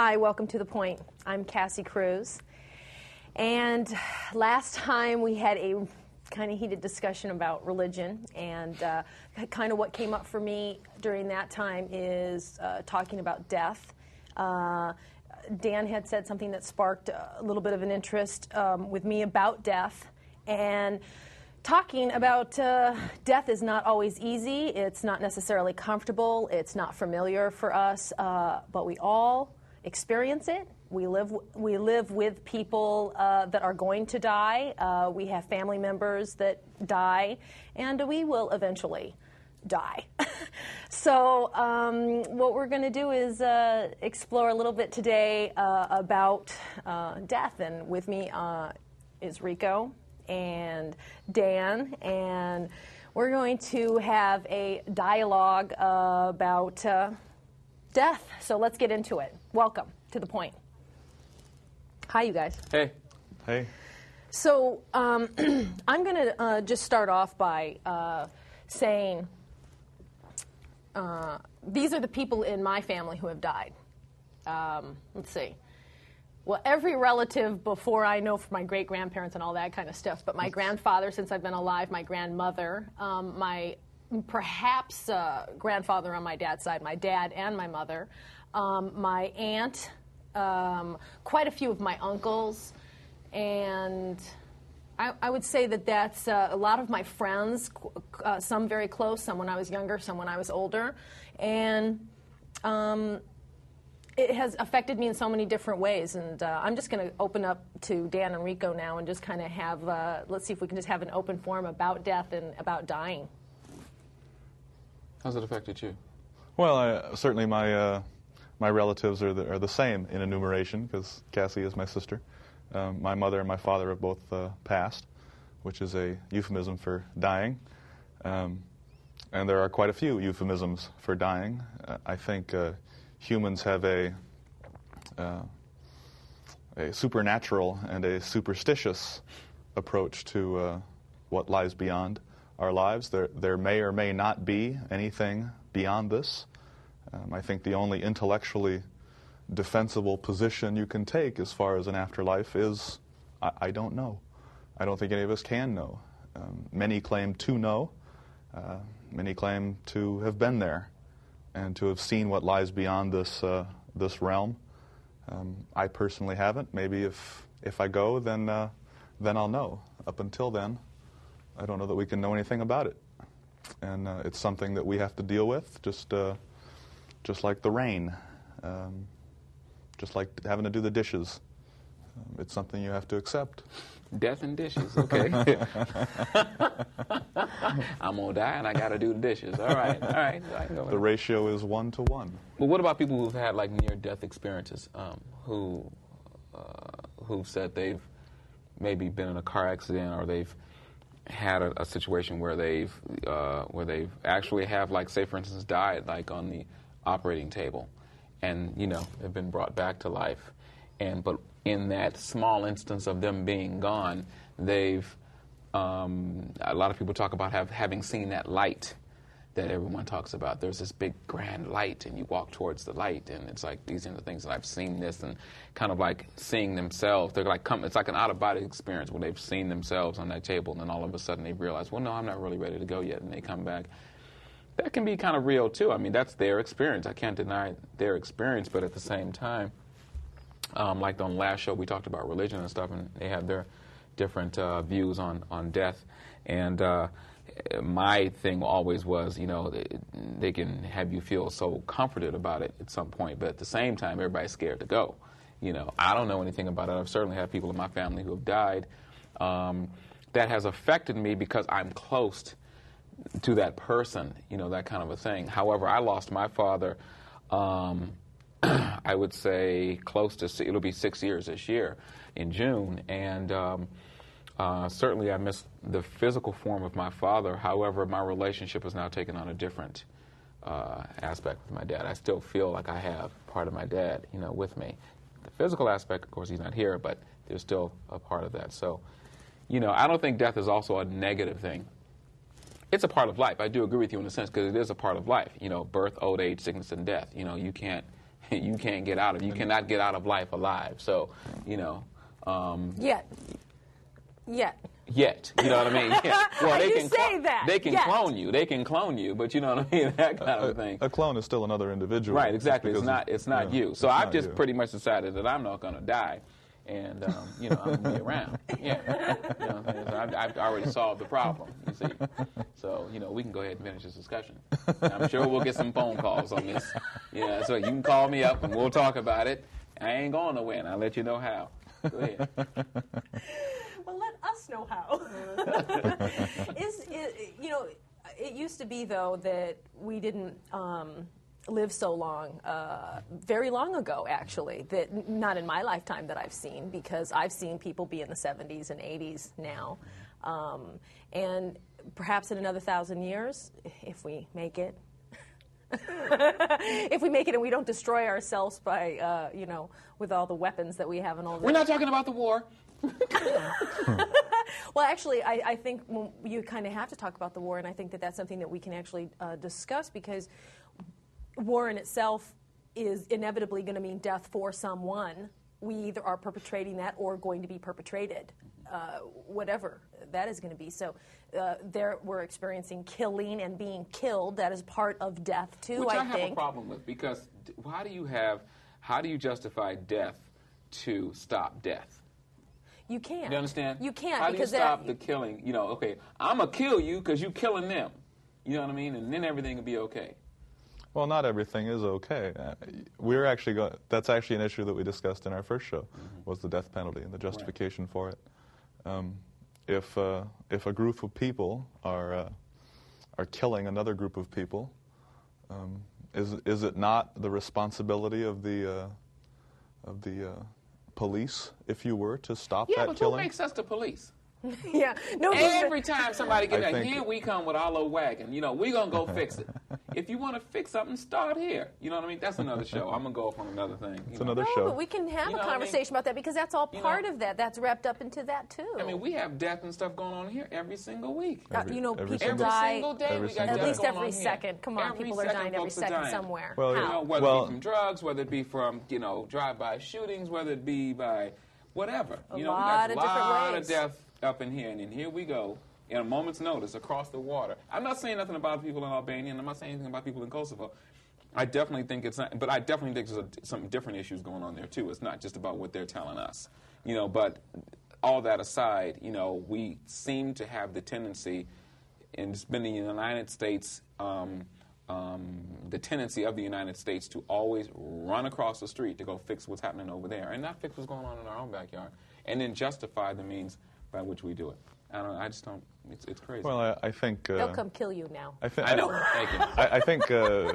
Hi, welcome to The Point. I'm Kassi Cruz. And last time we had a kind of heated discussion about religion, and kind of what came up for me during that time is talking about death. Dan had said something that sparked a little bit of an interest with me about death, and talking about death is not always easy. It's not necessarily comfortable. It's not familiar for us, but we all experience it. We live with people that are going to die. We have family members that die, and we will eventually die. So what we're going to do is explore a little bit today about death. And with me is Rico and Dan, and we're going to have a dialogue about death. So let's get into it. Welcome to The Point. Hi, you guys. Hey. Hey. So I'm going to just start off by saying these are the people in my family who have died. Let's see. Well, every relative before I know from my great-grandparents and all that kind of stuff, but my grandfather, since I've been alive, my grandmother, my perhaps grandfather on my dad's side, my dad and my mother, my aunt, quite a few of my uncles, and I would say that that's a lot of my friends, some very close, some when I was younger, some when I was older, and it has affected me in so many different ways. And I'm just going to open up to Dan and Rico now and just kind of have, let's see if we can just have an open forum about death and about dying. How's it affected you? Well, certainly my relatives are the same in enumeration, because Kassi is my sister. My mother and my father have both passed, which is a euphemism for dying. And there are quite a few euphemisms for dying. I think humans have a supernatural and a superstitious approach to what lies beyond our lives. There may or may not be anything beyond this. I think the only intellectually defensible position you can take as far as an afterlife is, I don't know. I don't think any of us can know. Many claim to know. Many claim to have been there and to have seen what lies beyond this realm. I personally haven't. Maybe if I go, then I'll know. Up until then, I don't know that we can know anything about it. And it's something that we have to deal with, just like the rain, just like having to do the dishes. It's something you have to accept. Death and dishes, okay. I'm going to die and I got to do the dishes. All right. I can go the ratio is 1 to 1. But what about people who've had like near-death experiences, who've said they've maybe been in a car accident, or they've had a situation where they've actually have, like, say for instance, died like on the operating table, and have been brought back to life, but in that small instance of them being gone, they've a lot of people talk about having seen that light that everyone talks about. There's this big grand light, and you walk towards the light, and it's like, these are the things that I've seen this, and kind of like seeing themselves. They're like, it's like an out-of-body experience where they've seen themselves on that table, and then all of a sudden they realize, well, no, I'm not really ready to go yet, and they come back. That can be kind of real too. I mean, that's their experience. I can't deny their experience, but at the same time, like on the last show, we talked about religion and stuff, and they have their different views on death. And my thing always was, they can have you feel so comforted about it at some point, but at the same time, everybody's scared to go. I don't know anything about it. I've certainly had people in my family who have died. That has affected me because I'm close to that person, that kind of a thing. However, I lost my father, I would say close to, it'll be 6 years this year in June, and certainly I miss the physical form of my father. However, my relationship has now taken on a different aspect with my dad. I still feel like I have part of my dad, with me. The physical aspect, of course, he's not here, but there's still a part of that. So, I don't think death is also a negative thing. It's a part of life. I do agree with you in a sense, because it is a part of life. Birth, old age, sickness, and death. You can't you can't get out of. You cannot get out of life alive. So, you know. Yet. Yet, you know what I mean? Yeah. Well, they can say that. They can clone you. They can clone you, but you know what I mean? That kind of thing. A clone is still another individual. Right, exactly. It's not you. So I've just you. pretty much decided that I'm not going to die, and you know, I'm going to be around. Yeah, you know, so I've already solved the problem. You see, so you know, we can go ahead and finish this discussion. I'm sure we'll get some phone calls on this. Yeah, so you can call me up and we'll talk about it. I ain't going nowhere, and I'll let you know how. Go ahead. Well, let us know how. You know, it used to be, though, that we didn't live so long, very long ago, actually, that not in my lifetime that I've seen, because I've seen people be in the 70s and 80s now. And perhaps in another 1,000 years, if we make it, if we make it and we don't destroy ourselves by, you know, with all the weapons that we have and all that. We're not talking about the war. Well, actually, I think you kind of have to talk about the war, and I think that that's something that we can actually discuss, because war in itself is inevitably going to mean death for someone. We either are perpetrating that or going to be perpetrated, whatever that is going to be. So there we're experiencing killing and being killed. That is part of death, too, Which I think. have a problem with, because how do you justify death to stop death? You can't. You understand? You can't. How do you because stop the killing? You know, okay, I'm going to kill you because you're killing them. You know what I mean? And then everything will be okay. Well, not everything is okay. We're actually that's actually an issue that we discussed in our first show, was the death penalty and the justification for it. If a group of people are killing another group of people, is it not the responsibility of the police, if you were, to stop that killing? Yeah, but who makes us the police? Yeah. No, Every time somebody gets I that, think- here we come with our little wagon. You know, we're going to go fix it. If you want to fix something, start here. You know what I mean? That's another show. I'm going to go off on another thing. It's another No, show. but we can have You know a what I mean? conversation about that, because that's all You part know? of that. That's wrapped up into that, too. I mean, we have death and stuff going on here every single week. You know, every people single- die Every single day Every we got single death at least going every on here. second. Come on, Every people are second dying every folks are second dying. somewhere. Well, You How? know, whether it be from drugs, whether it be from, you know, drive-by shootings, whether it be by whatever. You know, lot we of got a different lot ways. of death up in here, and then here we go, in a moment's notice, across the water. I'm not saying nothing about people in Albania, and I'm not saying anything about people in Kosovo. I definitely think it's not, but I definitely think there's some different issues going on there, too. It's not just about what they're telling us. You know, but all that aside, you know, we seem to have the tendency, and it's been the United States, the tendency of the United States to always run across the street to go fix what's happening over there, and not fix what's going on in our own backyard, and then justify the means by which we do it. I just don't. It's crazy. Well, I think They'll come kill you now. I know. Thank you. I think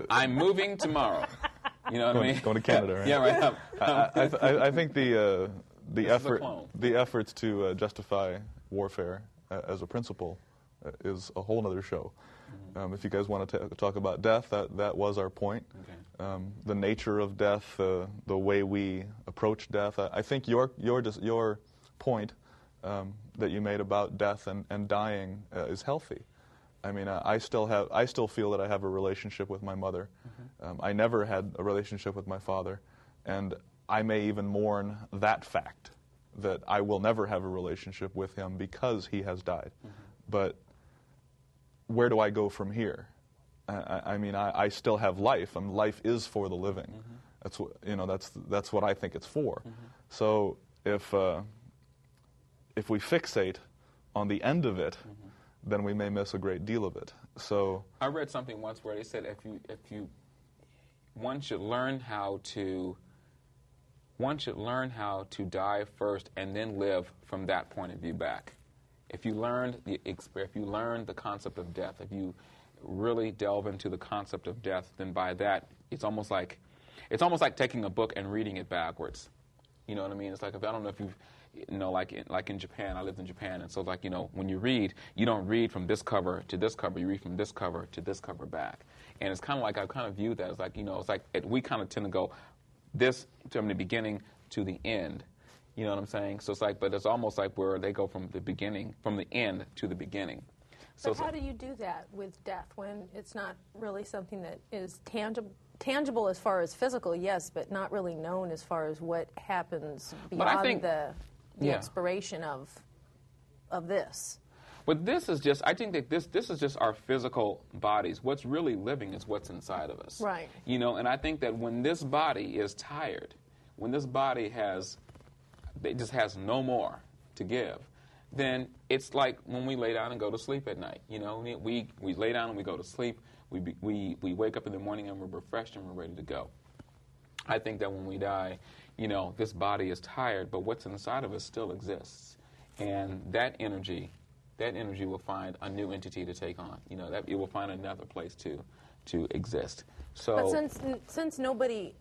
I'm moving tomorrow. You know what I mean? Going to Canada, right? Yeah, right. I think the This is a clone. efforts to justify warfare as a principle is a whole other show. If you guys want to talk about death, that was our point. Okay. The nature of death, the way we approach death. I think your point that you made about death and dying is healthy. I mean, I still feel that I have a relationship with my mother. I never had a relationship with my father, and I may even mourn that fact, that I will never have a relationship with him because he has died. But where do I go from here? I mean, I still have life, and life is for the living. That's what, you know. That's what I think it's for. So if we fixate on the end of it, then we may miss a great deal of it. So I read something once where they said one should learn how to die first and then live from that point of view back. If you learn the concept of death, if you really delve into the concept of death, then by that it's almost like taking a book and reading it backwards. You know what I mean? It's like, I don't know if you've, you know, like in Japan, I lived in Japan, and so like, you know, when you read, you don't read from this cover to this cover, you read from this cover to this cover back. And it's kind of like, I kind of view that as like, you know, it's like we kind of tend to go this from the beginning to the end. You know what I'm saying? So it's like, but it's almost like where they go from the end to the beginning. So But how do you do that with death when it's not really something that is tangible as far as physical, yes, but not really known as far as what happens But I beyond think- the yeah. expiration of this. But this is just, I think that this is just our physical bodies. What's really living is what's inside of us. Right. You know, and I think that when this body is tired, when this body it just has no more to give, then it's like when we lay down and go to sleep at night. You know, we lay down and we go to sleep. We wake up in the morning and we're refreshed and we're ready to go. I think that when we die, you know, this body is tired, but what's inside of us still exists. And that energy will find a new entity to take on. You know, that it will find another place to exist. So, But since nobody,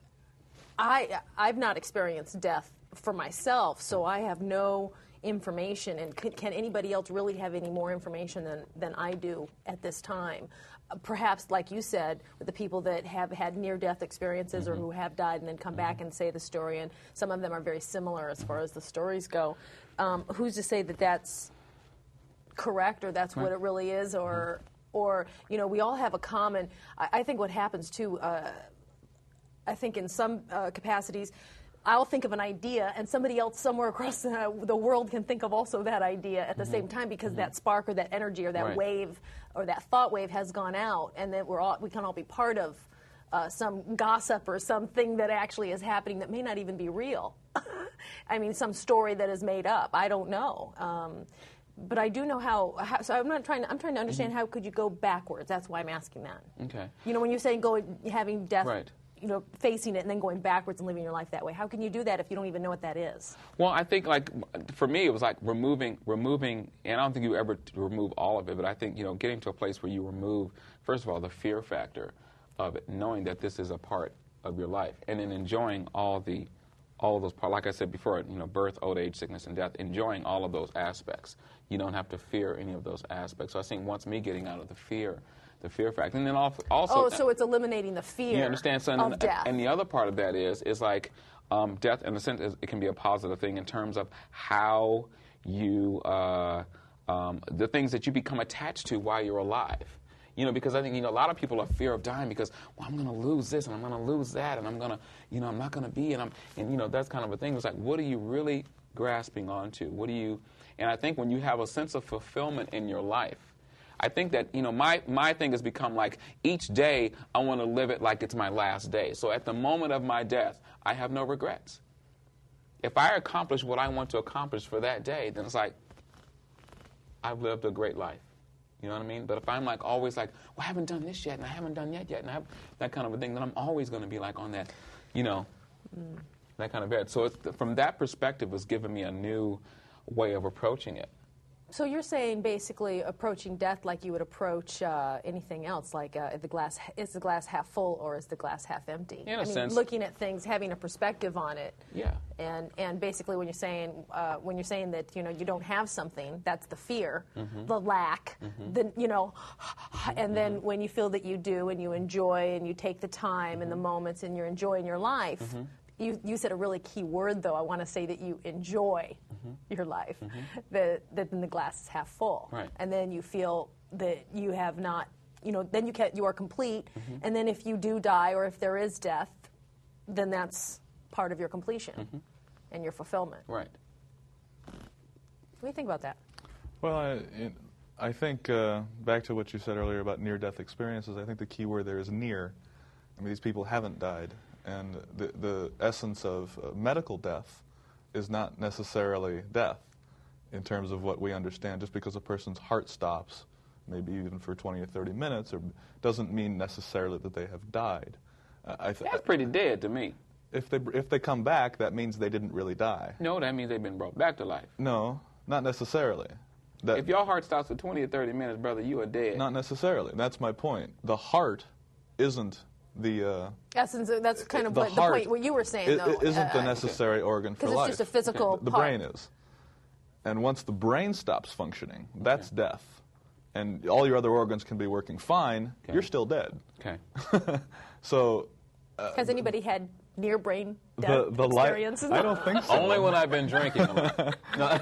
I've not experienced death for myself, so I have no information. And can anybody else really have any more information than I do at this time? Perhaps, like you said, with the people that have had near-death experiences or who have died and then come back and say the story, and some of them are very similar as far as the stories go. Who's to say that that's correct or that's what it really is, or you know, we all have a common. I think what happens too. I think in some capacities, I'll think of an idea, and somebody else somewhere across the world can think of also that idea at the same time, because that spark or that energy or that wave or that thought wave has gone out, and then we can all be part of some gossip or something that actually is happening that may not even be real. I mean, some story that is made up. I don't know. But I do know how. So I'm trying to understand how could you go backwards. That's why I'm asking that. okay. You know, when you're saying having death, Right. you know, facing it and then going backwards and living your life that way. How can you do that if you don't even know what that is? Well, I think, like, for me, it was like removing, and I don't think you ever remove all of it, but I think, you know, getting to a place where you remove, first of all, the fear factor of it, knowing that this is a part of your life, and then enjoying all of those parts. Like I said before, you know, birth, old age, sickness, and death, enjoying all of those aspects. You don't have to fear any of those aspects. So I think once me getting out of the fear factor, and then also... so it's eliminating the fear you understand, son? of death. And the other part of that is like death, in a sense, it can be a positive thing in terms of how you, the things that you become attached to while you're alive. You know, because I think, you know, a lot of people are fear of dying because, well, I'm going to lose this and I'm going to lose that and I'm going to, you know, I'm not going to be, and you know, that's kind of a thing. It's like, what are you really grasping onto? And I think when you have a sense of fulfillment in your life, I think that, you know, my thing has become like, each day I want to live it like it's my last day. So at the moment of my death, I have no regrets. If I accomplish what I want to accomplish for that day, then it's like, I've lived a great life. You know what I mean? But if I'm like always like, well, I haven't done this yet, and I haven't done that yet, and I have that kind of a thing, then I'm always going to be like on that, you know, that kind of edge. So from that perspective, it's given me a new way of approaching it. So you're saying basically approaching death like you would approach anything else, like is the glass half full or is the glass half empty? In a sense. Looking at things, having a perspective on it. Yeah. And basically when you're saying that, you know, you don't have something, that's the fear, the lack, the, you know, and then when you feel that you do and you enjoy and you take the time and the moments and you're enjoying your life. You said a really key word, though. I want to say that you enjoy your life, that then the glass is half full. Right. And then you feel that you have not, you know, then you are complete. And then if you do die or if there is death, then that's part of your completion and your fulfillment. Right. What do you think about that? Well, I think, back to what you said earlier about near-death experiences, I think the key word there is near. I mean, these people haven't died. And the essence of medical death is not necessarily death in terms of what we understand. Just because a person's heart stops, maybe even for 20 or 30 minutes, doesn't mean necessarily that they have died. That's pretty dead to me. If they come back, that means they didn't really die. No, that means they've been brought back to life. No, not necessarily. If your heart stops for 20 or 30 minutes, brother, you are dead. Not necessarily. That's my point. The heart isn't the Essence, that's kind of the the point what you were saying, though. It isn't the necessary organ for life. Because it's just a physical The part. brain is. And once the brain stops functioning, that's death. And all your other organs can be working fine, you're still dead. Okay. So... Has anybody had near brain death experiences? I don't think so. Only when I've been drinking. No.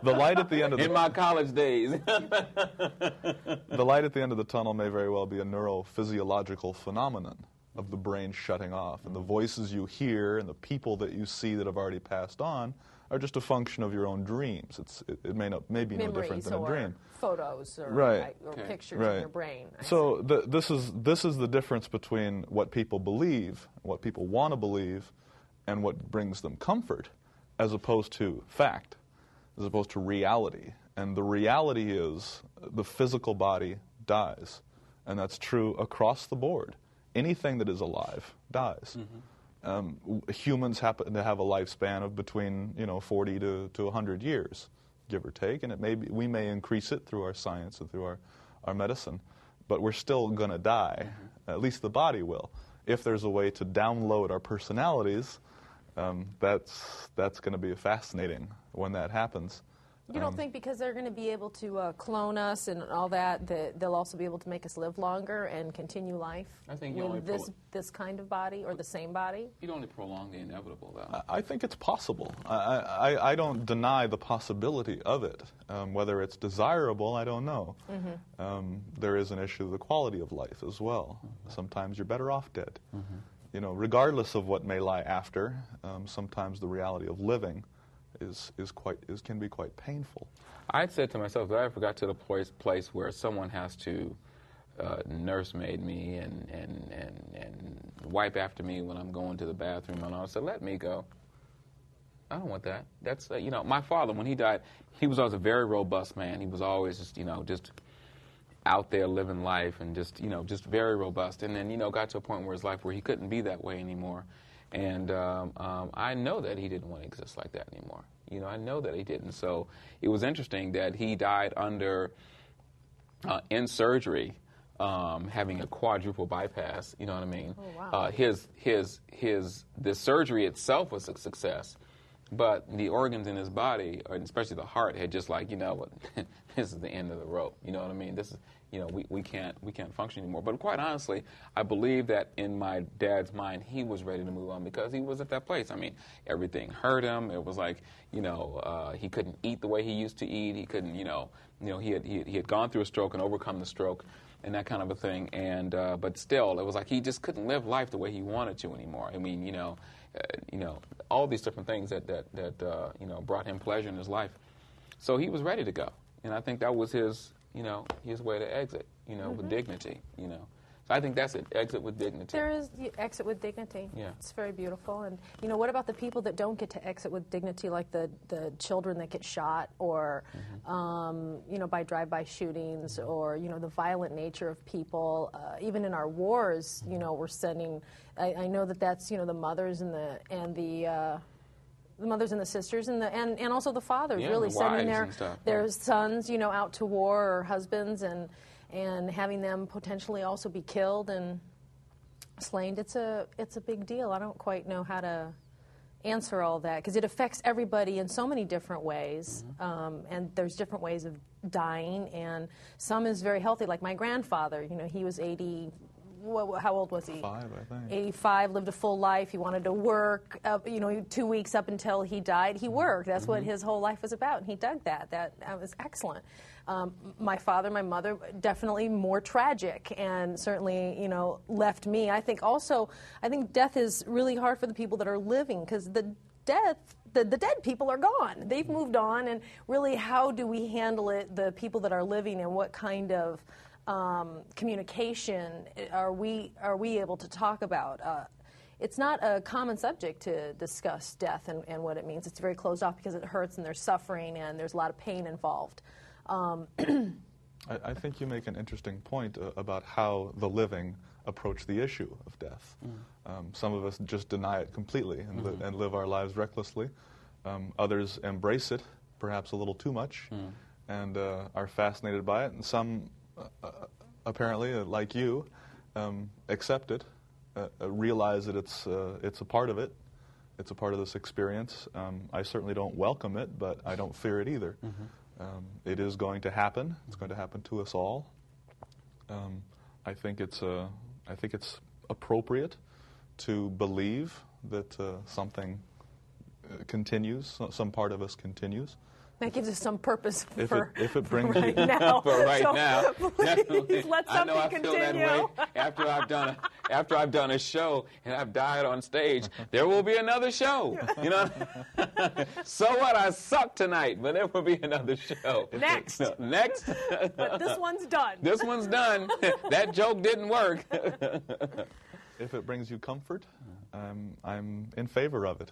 The light at the end of In my college days. the light at the end of the tunnel may very well be a neurophysiological phenomenon. of the brain shutting off. And the voices you hear and the people that you see that have already passed on are just a function of your own dreams. It may be no different than a dream. Photos or, Right. or Okay. pictures Right. in your brain. So this is the difference between what people believe, what people want to believe, and what brings them comfort, as opposed to fact, as opposed to reality. And the reality is the physical body dies, and that's true across the board. Anything that is alive dies. Humans happen to have a lifespan of between 40 to 100 years, give or take, and we may increase it through our science and through our medicine, but we're still going to die. At least the body will. If there's a way to download our personalities, that's going to be fascinating when that happens. You don't think because they're going to be able to clone us and all that they'll also be able to make us live longer and continue life I think you only with this kind of body or the same body? You'd only prolong the inevitable, though. I think it's possible. I don't deny the possibility of it. Whether it's desirable, I don't know. There is an issue of the quality of life as well. Sometimes you're better off dead. Regardless of what may lie after, sometimes the reality of living can be quite painful. I said to myself that I forgot to the place where someone has to nursemaid me and wipe after me when I'm going to the bathroom, and I said, let me go. I don't want that. That's my father, when he died, he was always a very robust man. He was always just out there living life and just very robust. And then got to a point where his life where he couldn't be that way anymore. And I know that he didn't want to exist like that anymore. I know that he didn't. So it was interesting that he died in surgery, having a quadruple bypass. You know what I mean? Oh, wow. The surgery itself was a success, but the organs in his body, or especially the heart, had just like, this is the end of the rope. You know what I mean? This is, we can't function anymore. But quite honestly, I believe that in my dad's mind, he was ready to move on because he was at that place. I mean, everything hurt him. It was like, he couldn't eat the way he used to eat. He couldn't, he had gone through a stroke and overcome the stroke and that kind of a thing. And but still, it was like he just couldn't live life the way he wanted to anymore. I mean, all these different things that brought him pleasure in his life. So he was ready to go, and I think that was his way to exit, with dignity, So I think that's it, exit with dignity. There is the exit with dignity. Yeah. It's very beautiful. And, what about the people that don't get to exit with dignity, like the children that get shot or, by drive-by shootings or, the violent nature of people. Even in our wars, we're sending, I know that's, the mothers and the mothers and the sisters and also the fathers, Yeah, really the sending wives their and stuff. sons, out to war, or husbands, and having them potentially also be killed and slain. It's a big deal. I don't quite know how to answer all that because it affects everybody in so many different ways, and there's different ways of dying, and some is very healthy. Like my grandfather, he was 80. How old was he? 5, I think. 85, lived a full life. He wanted to work, 2 weeks up until he died. He worked. That's what his whole life was about, and he dug that. That was excellent. My father, my mother, definitely more tragic, and certainly, left me. I think death is really hard for the people that are living, because the dead people are gone. They've moved on, and really, how do we handle it, the people that are living, and what kind of communication are we able to talk about? It's not a common subject to discuss death and what it means. It's very closed off because it hurts and there's suffering and there's a lot of pain involved. I think you make an interesting point about how the living approach the issue of death. Some of us just deny it completely and live our lives recklessly. Others embrace it, perhaps a little too much, and are fascinated by it. And some apparently, like you, accept it, realize that it's a part of it. It's a part of this experience. I certainly don't welcome it, but I don't fear it either. It is going to happen. It's going to happen to us all. I think it's appropriate to believe that something continues, some part of us continues, That gives us some purpose If for it brings right you now. For right So, now, please let I know something I feel that continue. way after I've done a show and I've died on stage. There will be another show. You know. So what? I suck tonight, but there will be another show. Next. No, next. But this one's done. This one's done. That joke didn't work. If it brings you comfort, I'm in favor of it.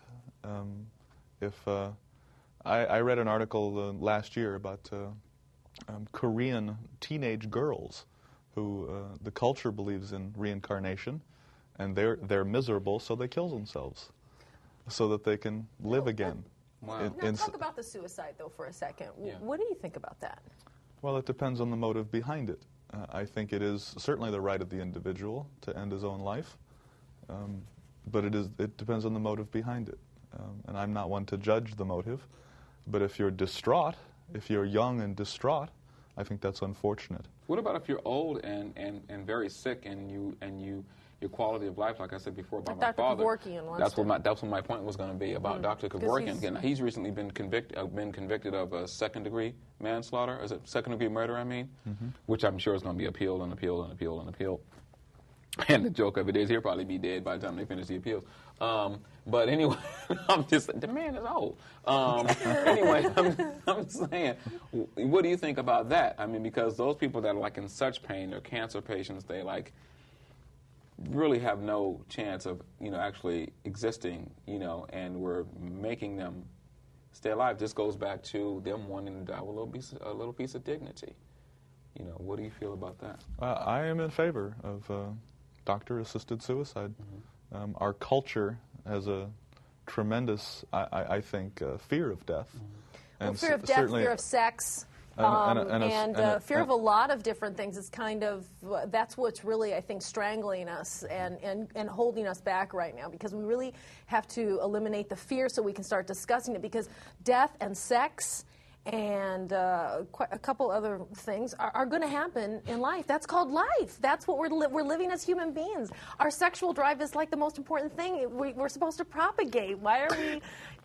I read an article last year about Korean teenage girls who the culture believes in reincarnation, and they're miserable, so they kill themselves so that they can live again. Wow. Now talk about the suicide, though, for a second. Yeah. What do you think about that? Well, it depends on the motive behind it. I think it is certainly the right of the individual to end his own life, but it depends on the motive behind it. And I'm not one to judge the motive, but if you're distraught, if you're young and distraught, I think that's unfortunate. What about if you're old and very sick and your quality of life, like I said before about my Dr. father. Kevorkian wants That's what my point was going to be about Dr. Kevorkian. Again, he's recently been convicted of a second-degree manslaughter. Is it second-degree murder? I mean, which I'm sure is going to be appealed and appealed and appealed and appealed. And the joke of it is he'll probably be dead by the time they finish the appeals. But anyway, the man is old. Anyway, I'm saying, what do you think about that? I mean, because those people that are like in such pain, they're cancer patients, they like really have no chance of, actually existing, and we're making them stay alive. This goes back to them wanting to die with a little piece of dignity. What do you feel about that? I am in favor of doctor-assisted suicide. Our culture has a tremendous, I think, fear of death. Well, fear of death, fear of sex, and fear of a lot of different things is kind of, that's what's really, I think, strangling us and holding us back right now, because we really have to eliminate the fear so we can start discussing it, because death and sex and quite a couple other things are going to happen in life. That's called life. That's what we're living as human beings. Our sexual drive is like the most important thing we're supposed to propagate. Why are we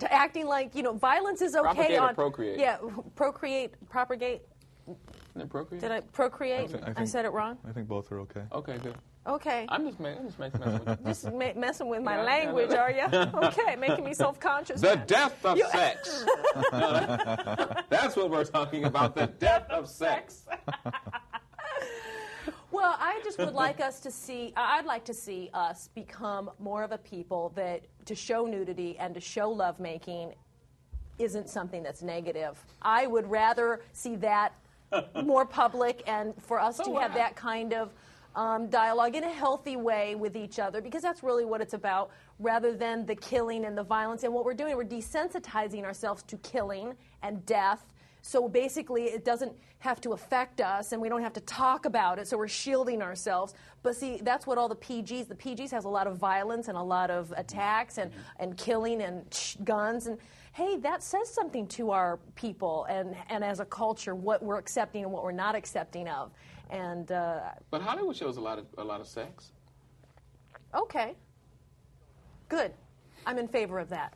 acting like, violence is okay? Propagate or procreate? Yeah, propagate. Isn't it procreate? Did I procreate? I said it wrong? I think both are okay. Okay, good. Okay. I'm just messing with you. Just messing with my language, are you? Okay, making me self-conscious. The death of sex. That's what we're talking about, the death of sex. Well, I just would like us to see, I'd like to see us become more of a people that to show nudity and to show lovemaking isn't something that's negative. I would rather see that more public and for us to have that kind of dialogue in a healthy way with each other, because that's really what it's about, rather than the killing and the violence. And what we're doing, we're desensitizing ourselves to killing and death. So basically, it doesn't have to affect us, and we don't have to talk about it, so we're shielding ourselves. But see, that's what all the PGs has a lot of violence and a lot of attacks and killing and guns. And hey, that says something to our people and as a culture, what we're accepting and what we're not accepting of. And but Hollywood shows a lot of sex. Okay, good. I'm in favor of that.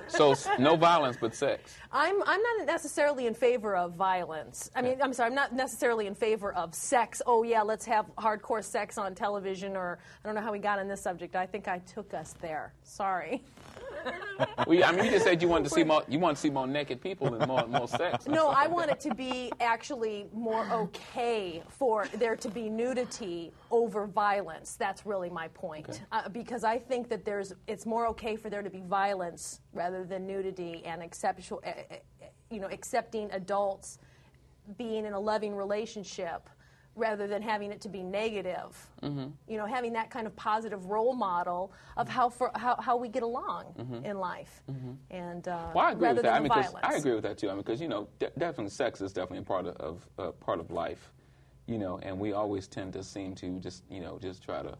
So no violence, but sex. I'm not necessarily in favor of violence. I mean, I'm sorry, I'm not necessarily in favor of sex. Oh yeah, let's have hardcore sex on television, or I don't know how we got on this subject. I think I took us there. Sorry. Well, I mean, you just said you wanted to see more. You want to see more naked people and more sex. No, I want it to be actually more okay for there to be nudity over violence. That's really my point. Okay. Because I think that it's more okay for there to be violence rather than nudity and accepting adults being in a loving relationship, rather than having it to be negative. Having that kind of positive role model of how we get along in life. And well, I agree rather with that. than violence. I agree with that too. I mean, because definitely sex is definitely a part of life. And we always tend to seem to just try to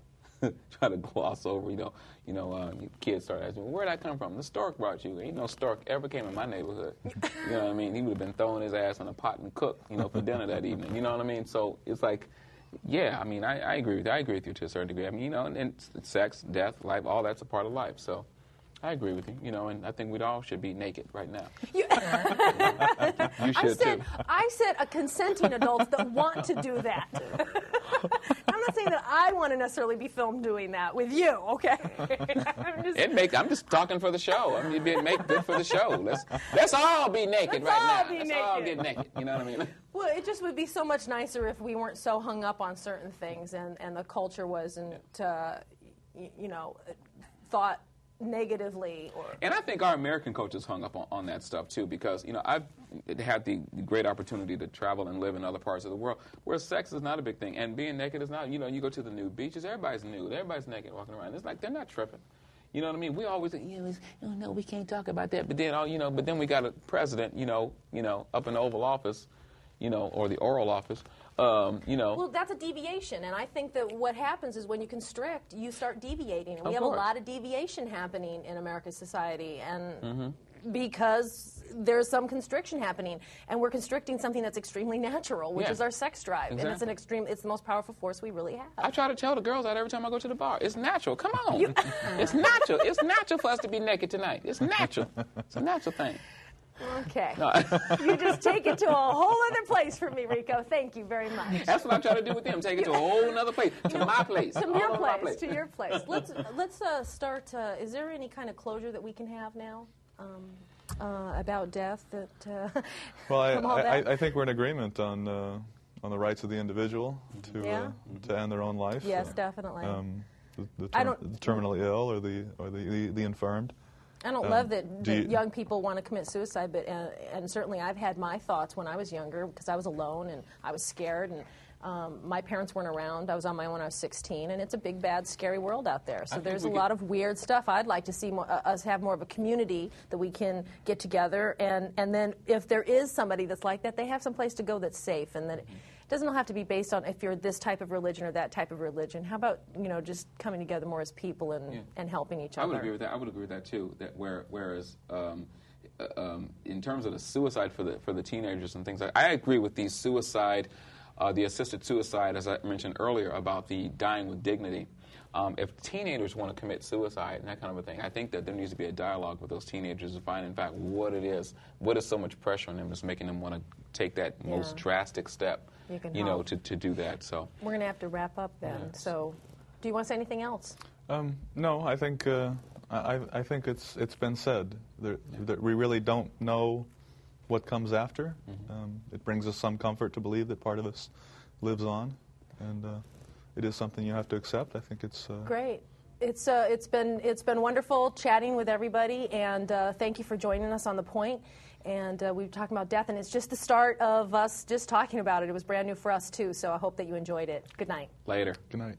gloss over. Kids start asking, "Where'd I come from?" The stork brought you. Ain't no stork ever came in my neighborhood. You know what I mean? He would have been throwing his ass in a pot and cook, for dinner that evening. You know what I mean? So it's like, yeah. I mean, I agree with you. I agree with you to a certain degree. I mean, and sex, death, life, all that's a part of life. So I agree with you. You know, and I think we all should be naked right now. You should too. I said a consenting adults that want to do that. I'm not saying that I want to necessarily be filmed doing that with you, okay? I'm just talking for the show. I mean, make good for the show. Let's all be naked right now. Let's all get naked. You know what I mean? Well, it just would be so much nicer if we weren't so hung up on certain things, and the culture wasn't, thought negatively. And I think our American culture is hung up on that stuff too, because I've had the great opportunity to travel and live in other parts of the world where sex is not a big thing, and being naked is not. You go to the nude beaches, everybody's nude, everybody's naked walking around. It's like they're not tripping. You know what I mean? We always think, no, we can't talk about that. But then, but then we got a president, up in the Oval Office, or the Oral Office. Well, that's a deviation, and I think that what happens is when you constrict, you start deviating. And we have a lot of deviation happening in America's society, and because there's some constriction happening, and we're constricting something that's extremely natural, which is our sex drive, exactly. And it's the most powerful force we really have. I try to tell the girls that every time I go to the bar. It's natural. Come on, it's natural. It's natural for us to be naked tonight. It's natural. It's a natural thing. Okay. No. You just take it to a whole other place for me, Rico. Thank you very much. That's what I'm trying to do with them. Take it to a whole other place. To my place. To your place. To your place. Let's start. Is there any kind of closure that we can have now about death? Well, I think we're in agreement on the rights of the individual to end their own life. Yes, definitely. The terminally ill or the infirmed. I don't love that young people want to commit suicide, but and certainly I've had my thoughts when I was younger because I was alone and I was scared, and my parents weren't around. I was on my own when I was 16, and it's a big, bad, scary world out there. So there's a lot of weird stuff. I'd like to see us have more of a community that we can get together, and then if there is somebody that's like that, they have some place to go that's safe, and that it doesn't have to be based on if you're this type of religion or that type of religion. How about just coming together more as people and helping each other? I would agree with that. I would agree with that too. That whereas in terms of the suicide for the teenagers and things, I agree with the suicide, the assisted suicide, as I mentioned earlier about the dying with dignity. If teenagers want to commit suicide and that kind of a thing, I think that there needs to be a dialogue with those teenagers to find, in fact, what it is. What is so much pressure on them that's making them want to take that most drastic step, to do that. So we're going to have to wrap up then. Yes. So do you want to say anything else? No, I think I think it's been said that we really don't know what comes after. It brings us some comfort to believe that part of us lives on, and it is something you have to accept. I think it's great. It's been wonderful chatting with everybody, and thank you for joining us on The Point. And we were talking about death, and it's just the start of us just talking about it. It was brand new for us too, so I hope that you enjoyed it. Good night. Later. Good night.